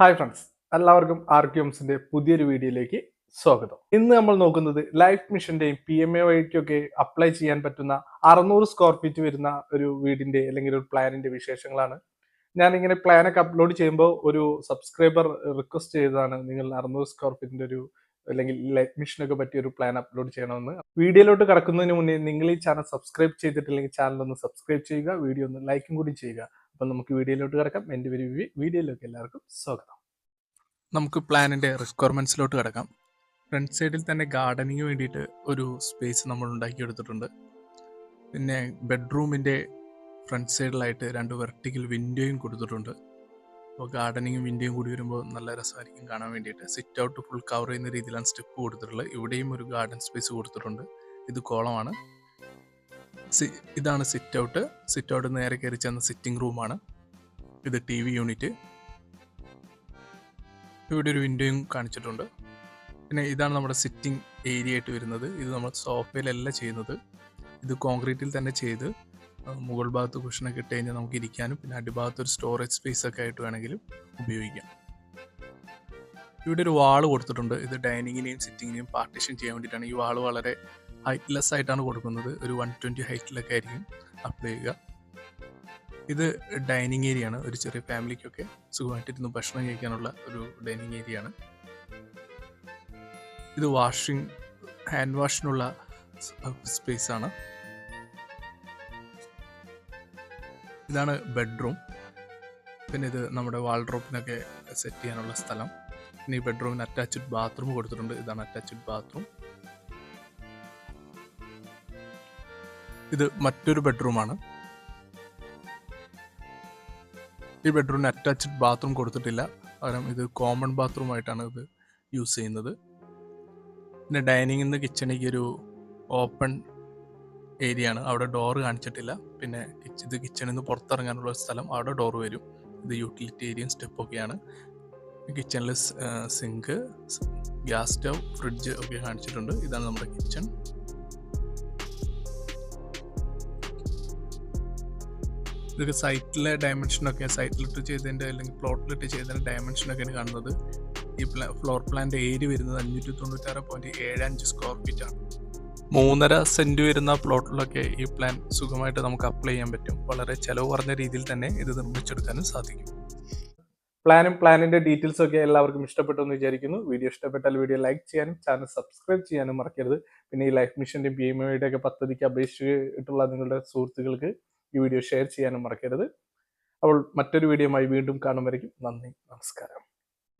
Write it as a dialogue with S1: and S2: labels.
S1: Hi friends, എല്ലാവർക്കും ആർക്യൂംസിന്റെ പുതിയൊരു വീഡിയോയിലേക്ക് സ്വാഗതം. ഇന്ന് നമ്മൾ നോക്കുന്നത് ലൈഫ് മിഷന്റെയും PMAY-ക്കൊക്കെ അപ്ലൈ ചെയ്യാൻ പറ്റുന്ന 600 സ്ക്വയർ ഫീറ്റ് വരുന്ന ഒരു വീടിന്റെ അല്ലെങ്കിൽ ഒരു പ്ലാനിന്റെ വിശേഷങ്ങളാണ്. ഞാനിങ്ങനെ പ്ലാനൊക്കെ അപ്ലോഡ് ചെയ്യുമ്പോൾ ഒരു സബ്സ്ക്രൈബർ റിക്വസ്റ്റ് ചെയ്തതാണ് നിങ്ങൾ 600 സ്ക്വയർ ഫീറ്റിന്റെ ഒരു അല്ലെങ്കിൽ ലൈഫ് മിഷനൊക്കെ പറ്റിയ ഒരു പ്ലാൻ അപ്ലോഡ് ചെയ്യണമെന്ന്. വീഡിയോയിലോട്ട് കടക്കുന്നതിന് മുന്നേ നിങ്ങൾ ഈ ചാനൽ സബ്സ്ക്രൈബ് ചെയ്തിട്ടില്ലെങ്കിൽ ചാനൽ ഒന്ന് സബ്സ്ക്രൈബ് ചെയ്യുക, വീഡിയോ ഒന്ന് ലൈക്കും കൂടി ചെയ്യുക. അപ്പം നമുക്ക് വീഡിയോയിലോട്ട് കിടക്കാം. എൻ്റെ ഒരു വീഡിയോയിലേക്ക് എല്ലാവർക്കും സ്വാഗതം. നമുക്ക് പ്ലാനിൻ്റെ റിക്വയർമെൻറ്റ്സിലോട്ട് കിടക്കാം. ഫ്രണ്ട് സൈഡിൽ തന്നെ ഗാർഡനിങ് വേണ്ടിയിട്ട് ഒരു സ്പേസ് നമ്മൾ ഉണ്ടാക്കിയെടുത്തിട്ടുണ്ട്. പിന്നെ ബെഡ്റൂമിൻ്റെ ഫ്രണ്ട് സൈഡിലായിട്ട് 2 വെർട്ടിക്കൽ വിൻഡോയും കൊടുത്തിട്ടുണ്ട്. അപ്പോൾ ഗാർഡനിങ്ങും വിൻഡോയും കൂടി വരുമ്പോൾ നല്ല രസമായിരിക്കും കാണാൻ വേണ്ടിയിട്ട്. സിറ്റ് ഔട്ട് ഫുൾ കവർ ചെയ്യുന്ന രീതിയിലാണ് സ്റ്റെപ്പ് കൊടുത്തിട്ടുള്ളത്. ഇവിടെയും ഒരു ഗാർഡൻ സ്പേസ് കൊടുത്തിട്ടുണ്ട്. ഇത് കോളമാണ്. ഇതാണ് സിറ്റ് ഔട്ട്. സിറ്റ് ഔട്ട് നേരെ കയറി ചെന്ന സിറ്റിംഗ് റൂമാണ്. ഇത് TV യൂണിറ്റ്. ഇവിടെ ഒരു വിൻഡോയും കാണിച്ചിട്ടുണ്ട്. പിന്നെ ഇതാണ് നമ്മുടെ സിറ്റിംഗ് ഏരിയ ആയിട്ട് വരുന്നത്. ഇത് നമ്മൾ സോഫയിലല്ല ചെയ്യുന്നത്. ഇത് കോൺക്രീറ്റിൽ തന്നെ ചെയ്ത് മുകൾ ഭാഗത്ത് കുഷനൊക്കെ ഇട്ട് കഴിഞ്ഞാൽ നമുക്ക് ഇരിക്കാനും പിന്നെ അടിഭാഗത്ത് ഒരു സ്റ്റോറേജ് സ്പേസ് ഒക്കെ ആയിട്ട് വേണമെങ്കിലും ഉപയോഗിക്കാം. ഇവിടെ ഒരു വാള് കൊടുത്തിട്ടുണ്ട്. ഇത് ഡൈനിങ്ങിനെയും സിറ്റിങ്ങിനെയും പാർട്ടീഷൻ ചെയ്യാൻ വേണ്ടിയിട്ടാണ്. ഈ വാള് വളരെ ഹൈറ്റ്ലെസ് ആയിട്ടാണ് കൊടുക്കുന്നത്. ഒരു 120 ഹൈറ്റിലൊക്കെ ആയിരിക്കും അപ്ലൈ ചെയ്യുക. ഇത് ഡൈനിങ് ഏരിയ ആണ്. ഒരു ചെറിയ ഫാമിലിക്കൊക്കെ സുഖമായിട്ടിരുന്ന് ഭക്ഷണം കഴിക്കാനുള്ള ഒരു ഡൈനിങ് ഏരിയ ആണ്. ഇത് ഹാൻഡ് വാഷിനുള്ള സ്പേസ് ആണ്. ഇതാണ് ബെഡ്റൂം. പിന്നെ ഇത് നമ്മുടെ വാൾഡ്രോപ്പിനൊക്കെ സെറ്റ് ചെയ്യാനുള്ള സ്ഥലം. പിന്നെ ഈ ബെഡ്റൂമിന് അറ്റാച്ച്ഡ് ബാത്റൂം കൊടുത്തിട്ടുണ്ട്. ഇതാണ് അറ്റാച്ച്ഡ് ബാത്റൂം. ഇത് മറ്റൊരു ബെഡ്റൂമാണ്. ഈ ബെഡ്റൂമിന് അറ്റാച്ച്ഡ് ബാത്റൂം കൊടുത്തിട്ടില്ല, പകരം ഇത് കോമൺ ബാത്റൂം ആയിട്ടാണ് ഇത് യൂസ് ചെയ്യുന്നത്. പിന്നെ ഡൈനിങ്ങിൽ നിന്ന് കിച്ചണിലേക്ക് ഒരു ഓപ്പൺ ഏരിയ ആണ്. അവിടെ ഡോറ് കാണിച്ചിട്ടില്ല. പിന്നെ ഇത് കിച്ചണിൽ നിന്ന് പുറത്തിറങ്ങാനുള്ള സ്ഥലം, അവിടെ ഡോറ് വരും. ഇത് യൂട്ടിലിറ്റി ഏരിയയും സ്റ്റെപ്പൊക്കെയാണ്. കിച്ചണിൽ സിങ്ക്, ഗ്യാസ് സ്റ്റവ്, ഫ്രിഡ്ജ് ഒക്കെ കാണിച്ചിട്ടുണ്ട്. ഇതാണ് നമ്മുടെ കിച്ചൺ. ഇതൊക്കെ സൈറ്റിലെ ഡയമെൻഷനൊക്കെ, സൈറ്റിലിട്ട് ചെയ്തതിൻ്റെ അല്ലെങ്കിൽ പ്ലോട്ടിലിട്ട് ചെയ്തതിൻ്റെ ഡയമെൻഷനൊക്കെയാണ് കാണുന്നത്. ഈ ഫ്ലോർ പ്ലാൻ്റെ ഏരിയ വരുന്നത് 596.75 സ്ക്വയർ ഫീറ്റ് ആണ്. 3.5 സെൻറ്റ് വരുന്ന പ്ലോട്ടിലൊക്കെ ഈ പ്ലാൻ സുഖമായിട്ട് നമുക്ക് അപ്ലൈ ചെയ്യാൻ പറ്റും. വളരെ ചിലവ് കുറഞ്ഞ രീതിയിൽ തന്നെ ഇത് നിർമ്മിച്ചെടുക്കാനും സാധിക്കും. പ്ലാനിന്റെ ഡീറ്റെയിൽസ് ഒക്കെ എല്ലാവർക്കും ഇഷ്ടപ്പെട്ടു എന്ന് വിചാരിക്കുന്നു. വീഡിയോ ഇഷ്ടപ്പെട്ടാൽ വീഡിയോ ലൈക്ക് ചെയ്യാനും ചാനൽ സബ്സ്ക്രൈബ് ചെയ്യാനും മറക്കരുത്. പിന്നെ ഈ ലൈഫ് മിഷന്റെയും PMAY-യുടെ ഒക്കെ പദ്ധതിക്ക് അപേക്ഷിച്ചിട്ടുള്ള നിങ്ങളുടെ സുഹൃത്തുക്കൾക്ക് ഈ വീഡിയോ ഷെയർ ചെയ്യാനും മറക്കരുത്. അപ്പോൾ മറ്റൊരു വീഡിയോയുമായി വീണ്ടും കാണും വരയ്ക്കും നന്ദി, നമസ്കാരം.